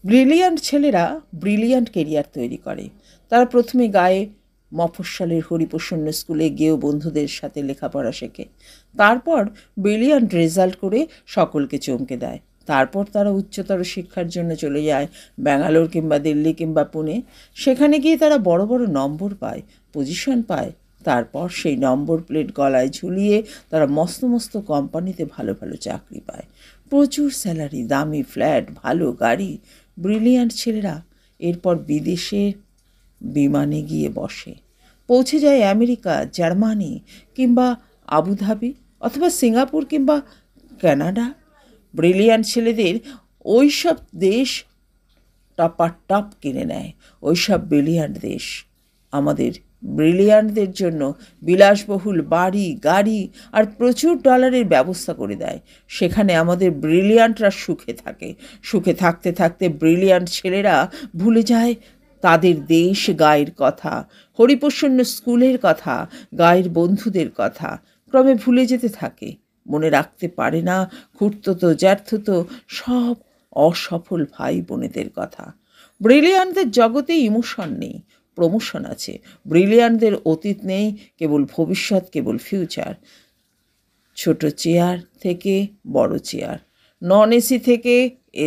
Brilliant ছেলেরা brilliant career তৈরি করে। তারা প্রথমে গায়ে মফস্বলের হরিপ্রসন্ন স্কুলে গিয়েও বন্ধুদের সাথে লেখাপড়া শেখে। তারপর ব্রিলিয়ান্ট রেজাল্ট করে সকলকে চমকে দেয়। তারপর তারা উচ্চতর শিক্ষার জন্য চলে যায় ব্যাঙ্গালোর কিংবা দিল্লি কিংবা পুনে। সেখানে গিয়ে তারা বড় বড় নম্বর পায়, পজিশন পায়। তারপর সেই নম্বর প্লেট গলায় ঝুলিয়ে তারা মস্ত মস্ত কোম্পানিতে ভালো ভালো চাকরি পায়, প্রচুর স্যালারি, দামি ফ্ল্যাট, ভালো গাড়ি। ব্রিলিয়ান্ট ছেলেরা এরপর বিদেশে বিমানে গিয়ে বসে, পৌঁছে যায় আমেরিকা, জার্মানি কিংবা আবুধাবি অথবা সিঙ্গাপুর কিংবা কানাডা। ব্রিলিয়ান্ট ছেলেদের ওই সব দেশ টপাটপ কিনে নেয়। ওই সব ব্রিলিয়ান্ট দেশ আমাদের ব্রিলিয়ান্টদের জন্য বিলাসবহুল বাড়ি, গাড়ি আর প্রচুর ডলারের ব্যবস্থা করে দেয়। সেখানে আমাদের ব্রিলিয়ান্টরা সুখে থাকে। সুখে থাকতে থাকতে ব্রিলিয়ান্ট ছেলেরা ভুলে যায় তাদের দেশ, গায়ের কথা, হরিপ্রসন্ন স্কুলের কথা, গায়ের বন্ধুদের কথা। ক্রমে ভুলে যেতে থাকে, মনে রাখতে পারে না খুঁড়তো জ্যাঠতো সব অসফল ভাই বোনেদের কথা। ব্রিলিয়ান্টদের জগতে ইমোশন নেই, প্রমোশন আছে। ব্রিলিয়ান্টদের অতীত নেই, কেবল ভবিষ্যৎ, কেবল ফিউচার। ছোট চেয়ার থেকে বড় চেয়ার, নন এসি থেকে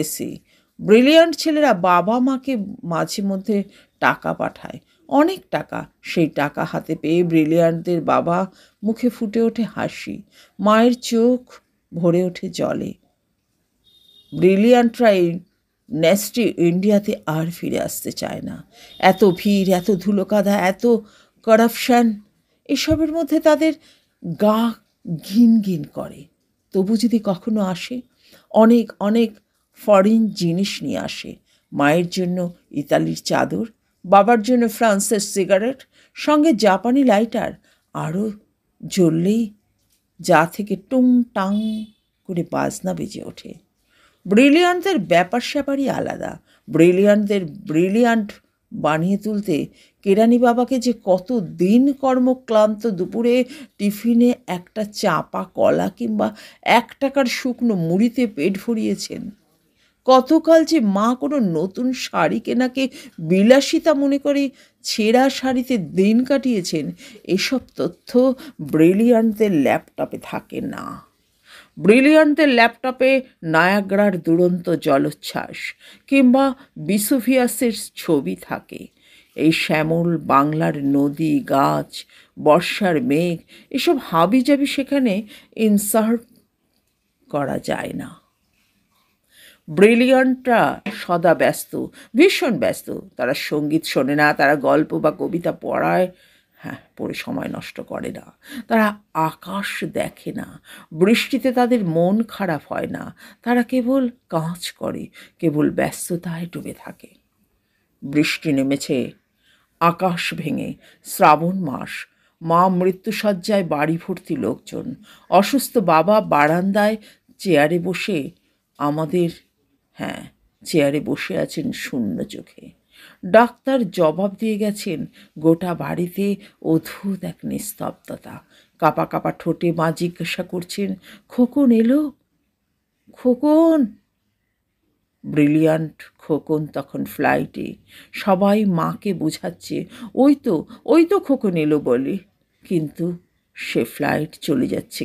এসি। ব্রিলিয়ান্ট ছেলেরা বাবা মাকে মাঝে মধ্যে টাকা পাঠায়, অনেক টাকা। সেই টাকা হাতে পেয়ে ব্রিলিয়ান্টদের বাবা মুখে ফুটে ওঠে হাসি, মায়ের চোখ ভরে ওঠে জলে। ব্রিলিয়ান্টরা এই নেস্টি ইন্ডিয়াতে আর ফিরে আসতে চায় না। এত ভিড়, এত ধুলোকাদা, এত করাপশান, এসবের মধ্যে তাদের গা ঘিন ঘিন করে। তবু যদি কখনো আসে, অনেক অনেক ফরেন জিনিস নিয়ে আসে। মায়ের জন্য ইতালির চাদর, বাবার জন্য ফ্রান্সের সিগারেট, সঙ্গে জাপানি লাইটার। আরও জ্বললেই যা থেকে টুং টাং করে বাজনা বেজে ওঠে। ব্রিলিয়ান্টদের ব্যাপার স্যাপারই আলাদা। ব্রিলিয়ান্টদের ব্রিলিয়ান্ট বানিয়ে তুলতে কেরানি বাবাকে যে কত দিন কর্মক্লান্ত দুপুরে টিফিনে একটা চাপা কলা কিংবা 1 টাকার শুকনো মুড়িতে পেট ভরিয়েছেন। কতকাল যে মা কোনো নতুন শাড়ি কেনাকে বিলাসিতা মনে করে ছেঁড়া শাড়িতে দিন কাটিয়েছেন, এসব তথ্য ব্রিলিয়ান্টদের ল্যাপটপে থাকে না। ব্রিলিয়ান্টদের ল্যাপটপে নায়াগ্রার দুরন্ত জলোচ্ছ্বাস কিংবা বিসুভিয়াসের ছবি থাকে। এই শ্যামল বাংলার নদী, গাছ, বর্ষার মেঘ, এসব হাবিজাবি সেখানে ইনসার্ট করা যায় না। ব্রিলিয়ান্টরা সদা ব্যস্ত, ভীষণ ব্যস্ত। তারা সঙ্গীত শোনে না, তারা গল্প বা কবিতা পড়ে সময় নষ্ট করে না। তারা আকাশ দেখে না, বৃষ্টিতে তাদের মন খারাপ হয় না। তারা কেবল কাজ করে, কেবল ব্যস্ততায় ডুবে থাকে। বৃষ্টি নেমেছে, আকাশ ভেঙে, শ্রাবণ মাস, মা মৃত্যুশয্যায়, বাড়ি ভর্তি লোকজন। অসুস্থ বাবা বারান্দায় চেয়ারে বসে চেয়ারে বসে আছেন শূন্য চোখে। ডাক্তার জবাব দিয়ে গেছেন, গোটা বাড়িতে অদ্ভুত এক নিস্তব্ধতা। কাপা কাপা ঠোঁটে মা জিজ্ঞাসা করছেন, খোকন এলো? খোকন? ব্রিলিয়ান্ট খোকন তখন ফ্লাইটে। সবাই মাকে বোঝাচ্ছে, ওই তো খোকন এলো বলে। কিন্তু সে ফ্লাইট চলে যাচ্ছে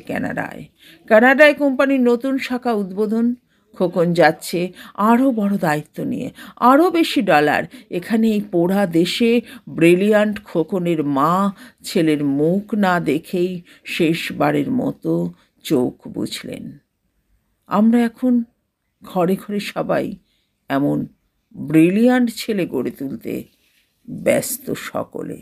কানাডায় কোম্পানির নতুন শাখা উদ্বোধন। খোকন যাচ্ছে আরও বড় দায়িত্ব নিয়ে, আরও বেশি ডলার। এখানে এই পোড়া দেশে ব্রিলিয়ান্ট খোকনের মা ছেলের মুখ না দেখেই শেষবারের মতো চোখ বুঝলেন। আমরা এখন ঘরে ঘরে সবাই এমন ব্রিলিয়ান্ট ছেলে গড়ে তুলতে ব্যস্ত সকলে।